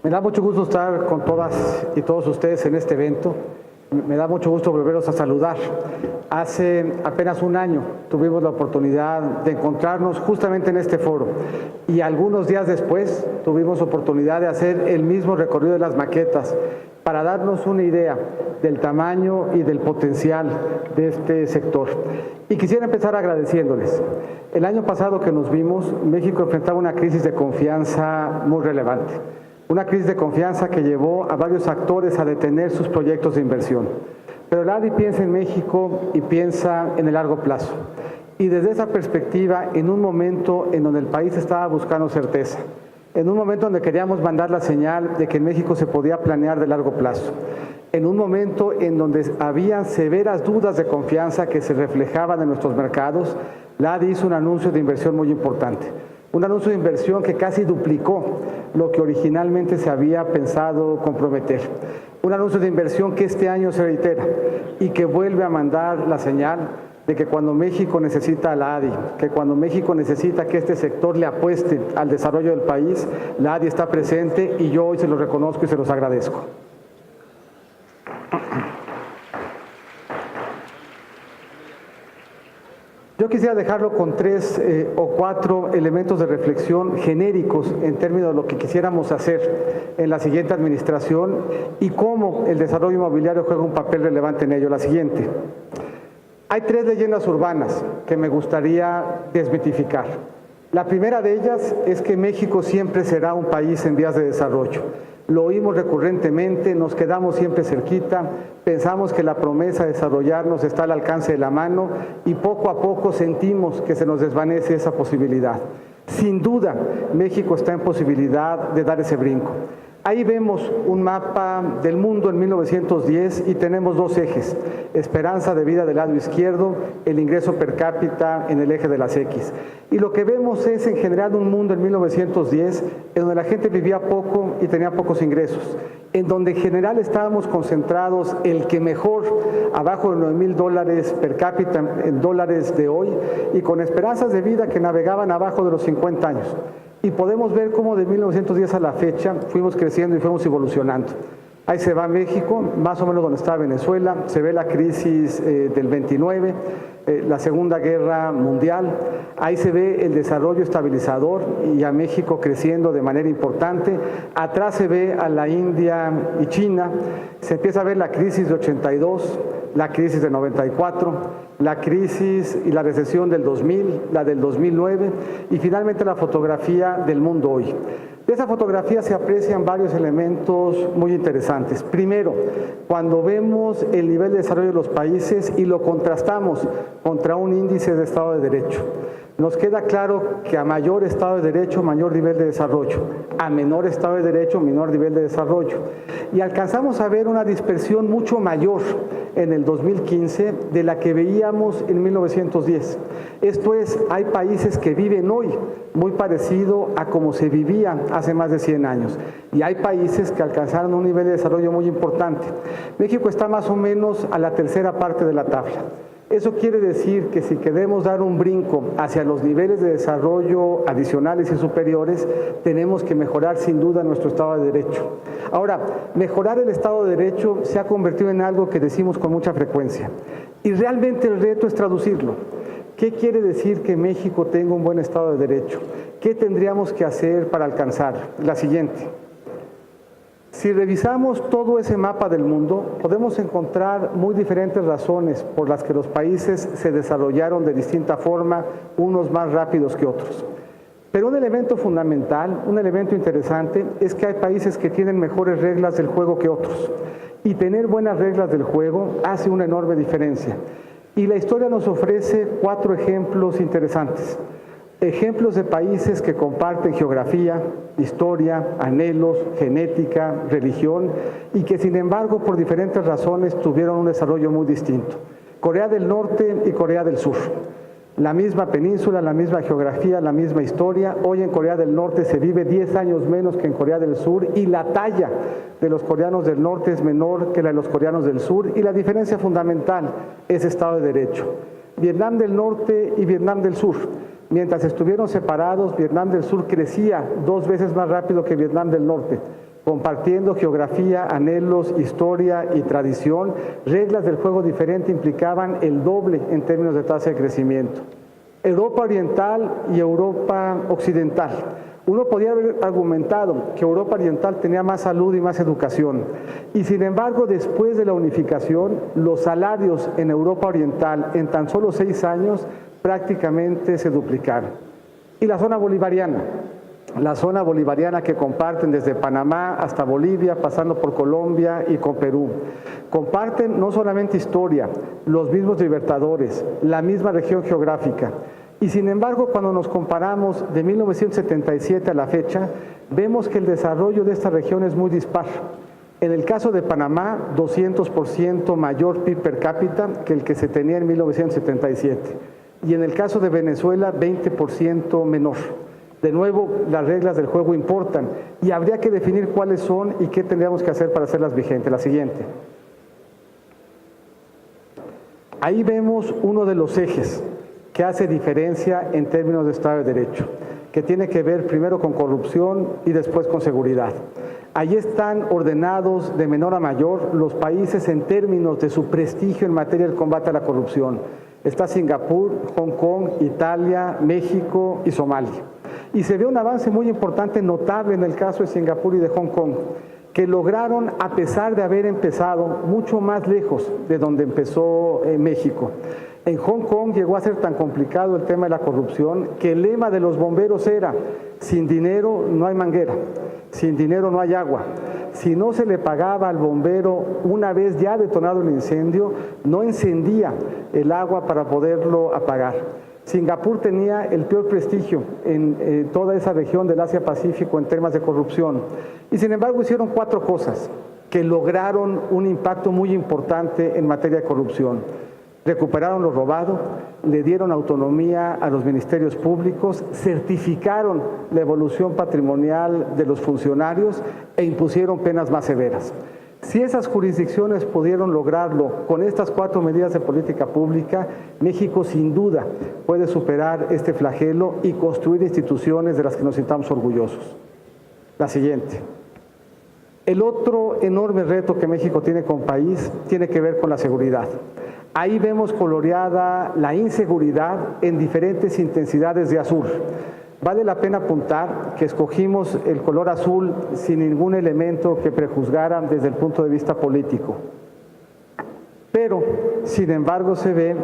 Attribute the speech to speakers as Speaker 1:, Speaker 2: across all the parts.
Speaker 1: Me da mucho gusto estar con todas y todos ustedes en este evento. Me da mucho gusto volverlos a saludar. Hace apenas un año tuvimos la oportunidad de encontrarnos justamente en este foro y algunos días después tuvimos oportunidad de hacer el mismo recorrido de las maquetas para darnos una idea del tamaño y del potencial de este sector. Y quisiera empezar agradeciéndoles. El año pasado que nos vimos, México enfrentaba una crisis de confianza muy relevante. Una crisis de confianza que llevó a varios actores a detener sus proyectos de inversión. Pero la ADI piensa en México y piensa en el largo plazo. Y desde esa perspectiva, en un momento en donde el país estaba buscando certeza, en un momento donde queríamos mandar la señal de que en México se podía planear de largo plazo, en un momento en donde había severas dudas de confianza que se reflejaban en nuestros mercados, la ADI hizo un anuncio de inversión muy importante. Un anuncio de inversión que casi duplicó lo que originalmente se había pensado comprometer. Un anuncio de inversión que este año se reitera y que vuelve a mandar la señal de que cuando México necesita a la ADI, que cuando México necesita que este sector le apueste al desarrollo del país, la ADI está presente y yo hoy se los reconozco y se los agradezco. Yo quisiera dejarlo con 3 o 4 elementos de reflexión genéricos en términos de lo que quisiéramos hacer en la siguiente administración y cómo el desarrollo inmobiliario juega un papel relevante en ello. La siguiente. Hay 3 leyendas urbanas que me gustaría desmitificar. La primera de ellas es que México siempre será un país en vías de desarrollo. Lo oímos recurrentemente, nos quedamos siempre cerquita, pensamos que la promesa de desarrollarnos está al alcance de la mano y poco a poco sentimos que se nos desvanece esa posibilidad. Sin duda, México está en posibilidad de dar ese brinco. Ahí vemos un mapa del mundo en 1910 y tenemos 2 ejes, esperanza de vida del lado izquierdo, el ingreso per cápita en el eje de las X. Y lo que vemos es en general un mundo en 1910 en donde la gente vivía poco y tenía pocos ingresos, en donde en general estábamos concentrados el que mejor, abajo de $9,000 per cápita en dólares de hoy y con esperanzas de vida que navegaban abajo de los 50 años. Y podemos ver cómo de 1910 a la fecha fuimos creciendo y fuimos evolucionando. Ahí se va México, más o menos donde está Venezuela, se ve la crisis del 29, la Segunda Guerra Mundial, ahí se ve el desarrollo estabilizador y a México creciendo de manera importante, atrás se ve a la India y China, se empieza a ver la crisis de 82, la crisis de 94, la crisis y la recesión del 2000, la del 2009 y finalmente la fotografía del mundo hoy. De esa fotografía se aprecian varios elementos muy interesantes. Primero, cuando vemos el nivel de desarrollo de los países y lo contrastamos contra un índice de Estado de Derecho, nos queda claro que a mayor Estado de Derecho, mayor nivel de desarrollo, a menor Estado de Derecho, menor nivel de desarrollo. Y alcanzamos a ver una dispersión mucho mayor en el 2015 de la que veíamos en 1910. Esto es, hay países que viven hoy muy parecido a como se vivía hace más de 100 años. Y hay países que alcanzaron un nivel de desarrollo muy importante. México está más o menos a la tercera parte de la tabla. Eso quiere decir que si queremos dar un brinco hacia los niveles de desarrollo adicionales y superiores, tenemos que mejorar sin duda nuestro Estado de Derecho. Ahora, mejorar el Estado de Derecho se ha convertido en algo que decimos con mucha frecuencia. Y realmente el reto es traducirlo. ¿Qué quiere decir que México tenga un buen Estado de Derecho? ¿Qué tendríamos que hacer para alcanzar? La siguiente. Si revisamos todo ese mapa del mundo, podemos encontrar muy diferentes razones por las que los países se desarrollaron de distinta forma, unos más rápidos que otros. Pero un elemento fundamental, un elemento interesante, es que hay países que tienen mejores reglas del juego que otros. Y tener buenas reglas del juego hace una enorme diferencia. Y la historia nos ofrece 4 ejemplos interesantes. Ejemplos de países que comparten geografía, historia, anhelos, genética, religión y que sin embargo por diferentes razones tuvieron un desarrollo muy distinto. Corea del Norte y Corea del Sur. La misma península, la misma geografía, la misma historia. Hoy en Corea del Norte se vive 10 años menos que en Corea del Sur y la talla de los coreanos del norte es menor que la de los coreanos del sur y la diferencia fundamental es Estado de Derecho. Vietnam del Norte y Vietnam del Sur. Mientras estuvieron separados, Vietnam del Sur crecía 2 veces más rápido que Vietnam del Norte. compartiendo geografía, anhelos, historia y tradición. Reglas del juego diferente implicaban el doble en términos de tasa de crecimiento. Europa Oriental y Europa Occidental. Uno podía haber argumentado que Europa Oriental tenía más salud y más educación, y sin embargo, después de la unificación, los salarios en Europa Oriental en tan solo 6 años prácticamente se duplicaron. Y la zona bolivariana que comparten desde Panamá hasta Bolivia, pasando por Colombia y con Perú. Comparten no solamente historia, los mismos libertadores, la misma región geográfica. Y sin embargo, cuando nos comparamos de 1977 a la fecha, vemos que el desarrollo de esta región es muy dispar. En el caso de Panamá, 200% mayor PIB per cápita que el que se tenía en 1977. Y en el caso de Venezuela, 20% menor. De nuevo, las reglas del juego importan y habría que definir cuáles son y qué tendríamos que hacer para hacerlas vigentes. La siguiente. Ahí vemos uno de los ejes que hace diferencia en términos de Estado de Derecho, que tiene que ver primero con corrupción y después con seguridad. Allí están ordenados de menor a mayor los países en términos de su prestigio en materia del combate a la corrupción. Está Singapur, Hong Kong, Italia, México y Somalia. Y se ve un avance muy importante, notable en el caso de Singapur y de Hong Kong, que lograron, a pesar de haber empezado mucho más lejos de donde empezó México. En Hong Kong llegó a ser tan complicado el tema de la corrupción que el lema de los bomberos era: sin dinero no hay manguera, sin dinero no hay agua. Si no se le pagaba al bombero una vez ya detonado el incendio, no encendía el agua para poderlo apagar. Singapur tenía el peor prestigio en toda esa región del Asia-Pacífico en temas de corrupción. Y sin embargo hicieron 4 cosas que lograron un impacto muy importante en materia de corrupción. Recuperaron lo robado, le dieron autonomía a los ministerios públicos, certificaron la evolución patrimonial de los funcionarios e impusieron penas más severas. Si esas jurisdicciones pudieron lograrlo con estas 4 medidas de política pública, México sin duda puede superar este flagelo y construir instituciones de las que nos sintamos orgullosos. La siguiente. El otro enorme reto que México tiene como país tiene que ver con la seguridad. Ahí vemos coloreada la inseguridad en diferentes intensidades de azul. Vale la pena apuntar que escogimos el color azul sin ningún elemento que prejuzgara desde el punto de vista político. Pero, sin embargo, se ve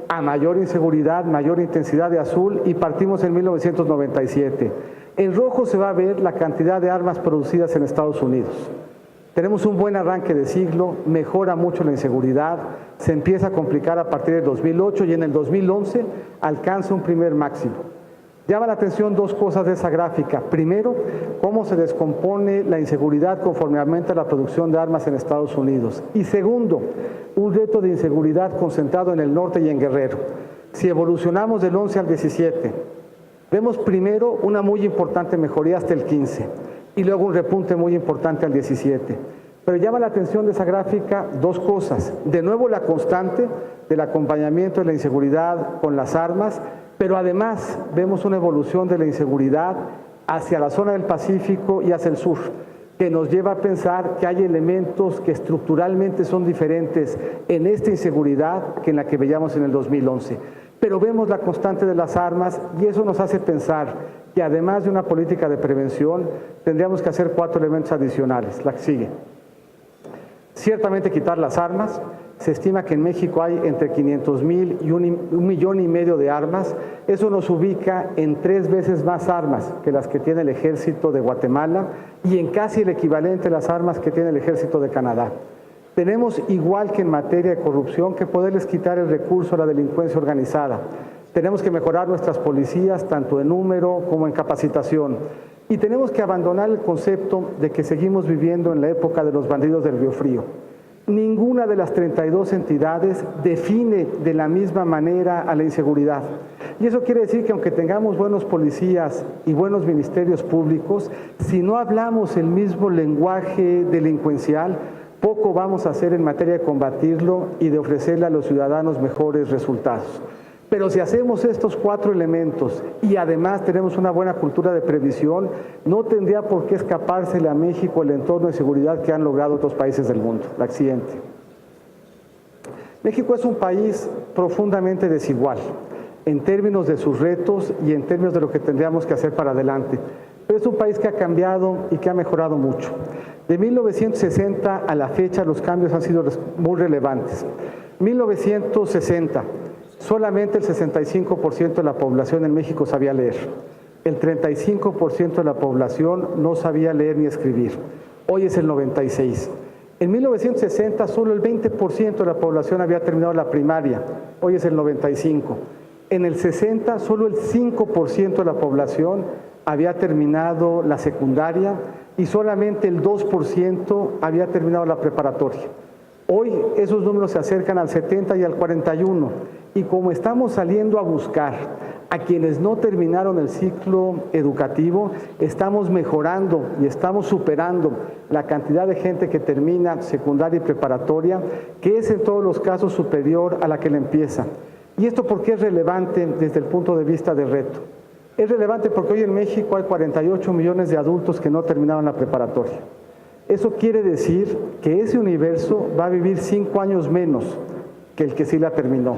Speaker 1: a mayor inseguridad, mayor intensidad de azul, y partimos en 1997. En rojo se va a ver la cantidad de armas producidas en Estados Unidos. Tenemos un buen arranque de siglo, mejora mucho la inseguridad, se empieza a complicar a partir del 2008 y en el 2011 alcanza un primer máximo. Llama la atención 2 cosas de esa gráfica. Primero, cómo se descompone la inseguridad conforme aumenta la producción de armas en Estados Unidos. Y segundo, un reto de inseguridad concentrado en el norte y en Guerrero. Si evolucionamos del 11 al 17, vemos primero una muy importante mejoría hasta el 15 y luego un repunte muy importante al 17. Pero llama la atención de esa gráfica 2 cosas. De nuevo, la constante del acompañamiento de la inseguridad con las armas, pero además vemos una evolución de la inseguridad hacia la zona del Pacífico y hacia el sur, que nos lleva a pensar que hay elementos que estructuralmente son diferentes en esta inseguridad que en la que veíamos en el 2011. Pero vemos la constante de las armas y eso nos hace pensar que además de una política de prevención, tendríamos que hacer 4 elementos adicionales. La que sigue. Ciertamente quitar las armas. Se estima que en México hay entre 500,000 y 1,5 millones de armas. Eso nos ubica en 3 veces más armas que las que tiene el ejército de Guatemala y en casi el equivalente a las armas que tiene el ejército de Canadá. Tenemos, igual que en materia de corrupción, que poderles quitar el recurso a la delincuencia organizada. Tenemos que mejorar nuestras policías, tanto en número como en capacitación. Y tenemos que abandonar el concepto de que seguimos viviendo en la época de los bandidos del Río Frío. Ninguna de las 32 entidades define de la misma manera a la inseguridad. Y eso quiere decir que aunque tengamos buenos policías y buenos ministerios públicos, si no hablamos el mismo lenguaje delincuencial, poco vamos a hacer en materia de combatirlo y de ofrecerle a los ciudadanos mejores resultados. Pero si hacemos estos 4 elementos y además tenemos una buena cultura de previsión, no tendría por qué escapársele a México el entorno de seguridad que han logrado otros países del mundo. La siguiente. México es un país profundamente desigual en términos de sus retos y en términos de lo que tendríamos que hacer para adelante. Pero es un país que ha cambiado y que ha mejorado mucho. De 1960 a la fecha los cambios han sido muy relevantes. 1960, solamente el 65% de la población en México sabía leer. El 35% de la población no sabía leer ni escribir. Hoy es el 96%. En 1960 solo el 20% de la población había terminado la primaria. Hoy es el 95%. En el 60 solo el 5% de la población había terminado la secundaria y solamente el 2% había terminado la preparatoria. Hoy esos números se acercan al 70 y al 41, y como estamos saliendo a buscar a quienes no terminaron el ciclo educativo, estamos mejorando y estamos superando la cantidad de gente que termina secundaria y preparatoria, que es en todos los casos superior a la que la empieza. ¿Y esto por qué es relevante desde el punto de vista del reto? Es relevante porque hoy en México hay 48 millones de adultos que no terminaron la preparatoria. Eso quiere decir que ese universo va a vivir 5 años menos que el que sí la terminó,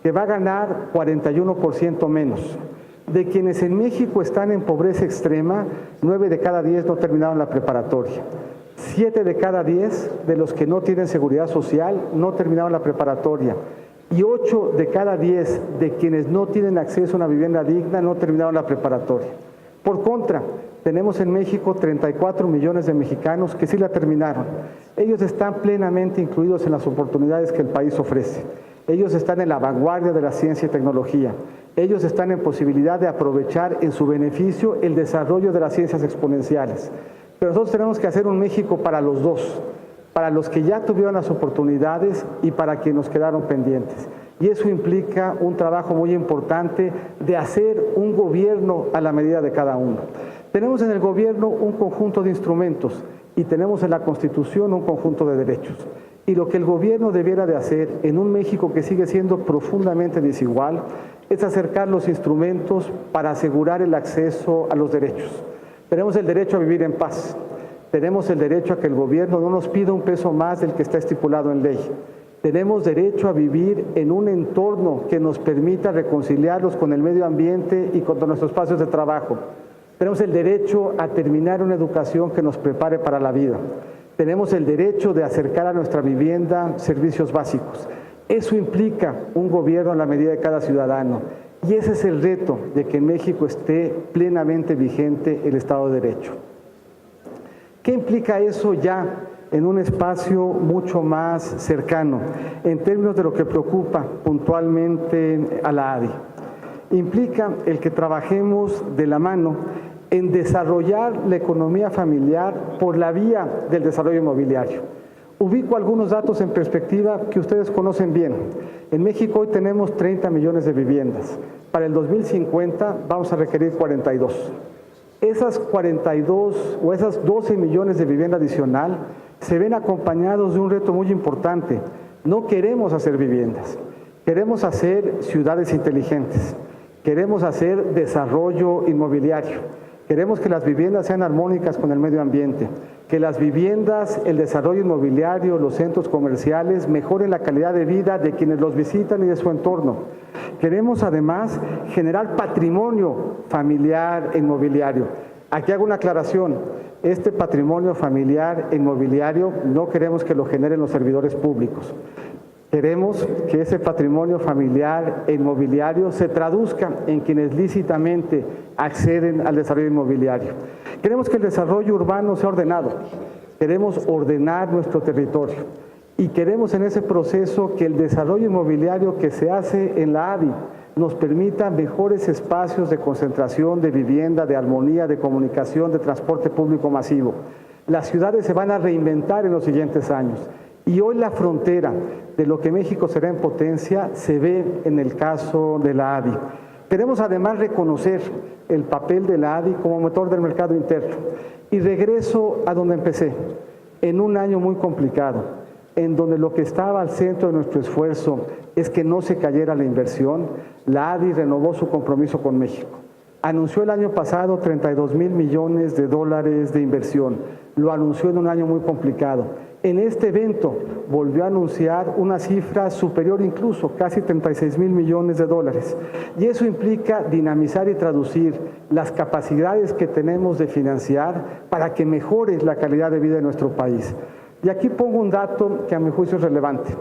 Speaker 1: que va a ganar 41% menos. De quienes en México están en pobreza extrema, 9 de cada 10 no terminaron la preparatoria. 7 de cada 10 de los que no tienen seguridad social no terminaron la preparatoria. Y 8 de cada 10 de quienes no tienen acceso a una vivienda digna no terminaron la preparatoria. Por contra, tenemos en México 34 millones de mexicanos que sí la terminaron. Ellos están plenamente incluidos en las oportunidades que el país ofrece. Ellos están en la vanguardia de la ciencia y tecnología. Ellos están en posibilidad de aprovechar en su beneficio el desarrollo de las ciencias exponenciales. Pero nosotros tenemos que hacer un México para los dos, para los que ya tuvieron las oportunidades y para quienes nos quedaron pendientes. Y eso implica un trabajo muy importante de hacer un gobierno a la medida de cada uno. Tenemos en el gobierno un conjunto de instrumentos y tenemos en la Constitución un conjunto de derechos. Y lo que el gobierno debiera de hacer en un México que sigue siendo profundamente desigual es acercar los instrumentos para asegurar el acceso a los derechos. Tenemos el derecho a vivir en paz. Tenemos el derecho a que el gobierno no nos pida un peso más del que está estipulado en ley. Tenemos derecho a vivir en un entorno que nos permita reconciliarnos con el medio ambiente y con nuestros espacios de trabajo. Tenemos el derecho a terminar una educación que nos prepare para la vida. Tenemos el derecho de acercar a nuestra vivienda servicios básicos. Eso implica un gobierno a la medida de cada ciudadano. Y ese es el reto de que en México esté plenamente vigente el Estado de Derecho. ¿Qué implica eso ya en un espacio mucho más cercano, en términos de lo que preocupa puntualmente a la ADI? Implica el que trabajemos de la mano en desarrollar la economía familiar por la vía del desarrollo inmobiliario. Ubico algunos datos en perspectiva que ustedes conocen bien. En México hoy tenemos 30 millones de viviendas. Para el 2050 vamos a requerir 42. Esas 42 o esas 12 millones de vivienda adicional se ven acompañados de un reto muy importante. No queremos hacer viviendas, queremos hacer ciudades inteligentes, queremos hacer desarrollo inmobiliario, queremos que las viviendas sean armónicas con el medio ambiente, que las viviendas, el desarrollo inmobiliario, los centros comerciales mejoren la calidad de vida de quienes los visitan y de su entorno. Queremos además generar patrimonio familiar e inmobiliario. Aquí hago una aclaración. Este patrimonio familiar e inmobiliario no queremos que lo generen los servidores públicos. Queremos que ese patrimonio familiar e inmobiliario se traduzca en quienes lícitamente acceden al desarrollo inmobiliario. Queremos que el desarrollo urbano sea ordenado. Queremos ordenar nuestro territorio. Y queremos en ese proceso que el desarrollo inmobiliario que se hace en la ADI nos permita mejores espacios de concentración, de vivienda, de armonía, de comunicación, de transporte público masivo. Las ciudades se van a reinventar en los siguientes años. Y hoy la frontera de lo que México será en potencia se ve en el caso de la ADI. Queremos además reconocer el papel de la ADI como motor del mercado interno. Y regreso a donde empecé, en un año muy complicado. en donde lo que estaba al centro de nuestro esfuerzo es que no se cayera la inversión, la ADI renovó su compromiso con México. Anunció el año pasado 32,000 millones de dólares de inversión. Lo anunció en un año muy complicado. En este evento volvió a anunciar una cifra superior incluso, casi 36,000 millones de dólares. Y eso implica dinamizar y traducir las capacidades que tenemos de financiar para que mejore la calidad de vida de nuestro país. Y aquí pongo un dato que a mi juicio es relevante.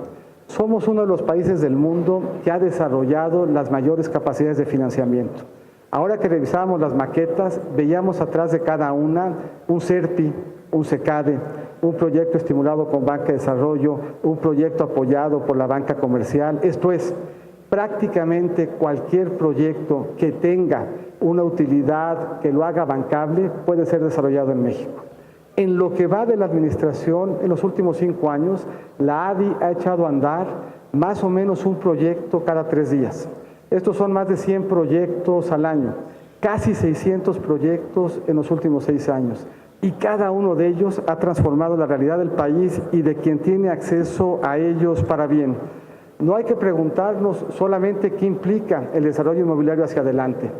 Speaker 1: Somos uno de los países del mundo que ha desarrollado las mayores capacidades de financiamiento. Ahora que revisábamos las maquetas, veíamos atrás de cada una un CERPI, un SECADE, un proyecto estimulado con banca de desarrollo, un proyecto apoyado por la banca comercial. Esto es, prácticamente cualquier proyecto que tenga una utilidad que lo haga bancable puede ser desarrollado en México. En lo que va de la administración, en los últimos 5 años, la ADI ha echado a andar más o menos un proyecto cada 3 días. Estos son más de 100 proyectos al año, casi 600 proyectos en los últimos 6 años. Y cada uno de ellos ha transformado la realidad del país y de quien tiene acceso a ellos para bien. No hay que preguntarnos solamente qué implica el desarrollo inmobiliario hacia adelante.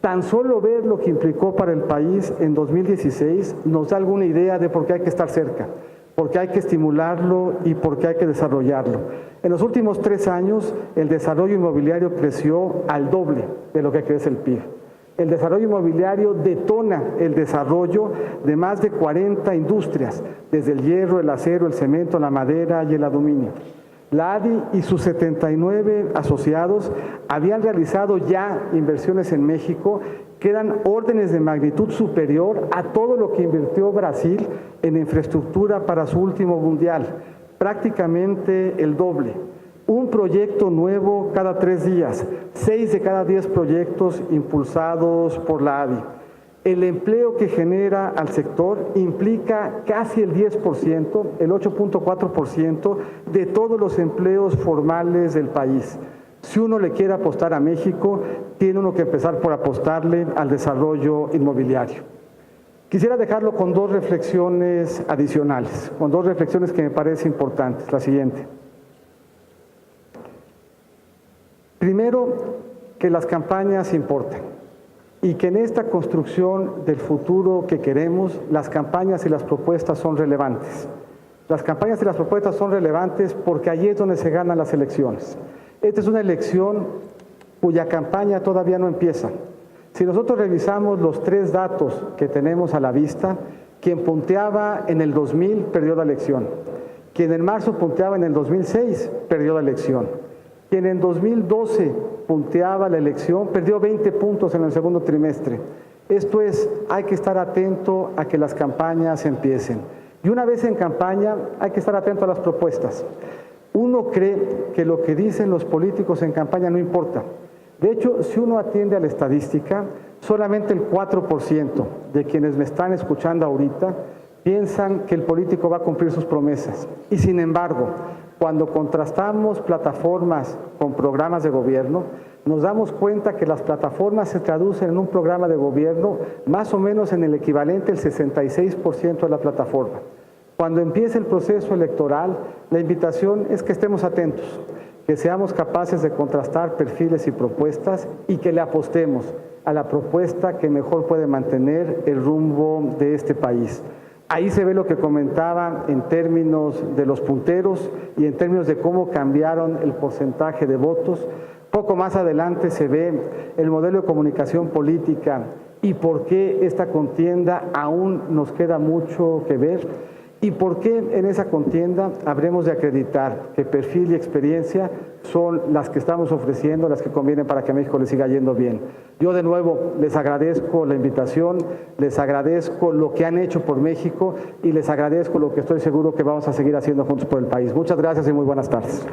Speaker 1: Tan solo ver lo que implicó para el país en 2016 nos da alguna idea de por qué hay que estar cerca, por qué hay que estimularlo y por qué hay que desarrollarlo. En los últimos 3 años, el desarrollo inmobiliario creció al doble de lo que crece el PIB. El desarrollo inmobiliario detona el desarrollo de más de 40 industrias, desde el hierro, el acero, el cemento, la madera y el aluminio. La ADI y sus 79 asociados habían realizado ya inversiones en México que eran órdenes de magnitud superior a todo lo que invirtió Brasil en infraestructura para su último mundial, prácticamente el doble. Un proyecto nuevo cada 3 días, 6 de cada 10 proyectos impulsados por la ADI. El empleo que genera al sector implica casi el 10%, el 8.4% de todos los empleos formales del país. Si uno le quiere apostar a México, tiene uno que empezar por apostarle al desarrollo inmobiliario. Quisiera dejarlo con 2 reflexiones adicionales, con 2 reflexiones que me parecen importantes. La siguiente. Primero, que las campañas importan y que en esta construcción del futuro que queremos, las campañas y las propuestas son relevantes. Las campañas y las propuestas son relevantes porque allí es donde se ganan las elecciones. Esta es una elección cuya campaña todavía no empieza. Si nosotros revisamos los 3 datos que tenemos a la vista, quien punteaba en el 2000 perdió la elección, quien en marzo punteaba en el 2006 perdió la elección, quien en 2012 punteaba la elección perdió 20 puntos en el segundo trimestre. Esto es, hay que estar atento a que las campañas empiecen. Y una vez en campaña hay que estar atento a las propuestas. Uno cree que lo que dicen los políticos en campaña no importa. De hecho, si uno atiende a la estadística, solamente el 4% de quienes me están escuchando ahorita piensan que el político va a cumplir sus promesas. Y sin embargo, cuando contrastamos plataformas con programas de gobierno, nos damos cuenta que las plataformas se traducen en un programa de gobierno más o menos en el equivalente del 66% de la plataforma. Cuando empiece el proceso electoral, la invitación es que estemos atentos, que seamos capaces de contrastar perfiles y propuestas y que le apostemos a la propuesta que mejor puede mantener el rumbo de este país. Ahí se ve lo que comentaba en términos de los punteros y en términos de cómo cambiaron el porcentaje de votos. Poco más adelante se ve el modelo de comunicación política y por qué esta contienda aún nos queda mucho que ver y por qué en esa contienda habremos de acreditar que perfil y experiencia son las que estamos ofreciendo, las que convienen para que a México le siga yendo bien. Yo de nuevo les agradezco la invitación, les agradezco lo que han hecho por México y les agradezco lo que estoy seguro que vamos a seguir haciendo juntos por el país. Muchas gracias y muy buenas tardes.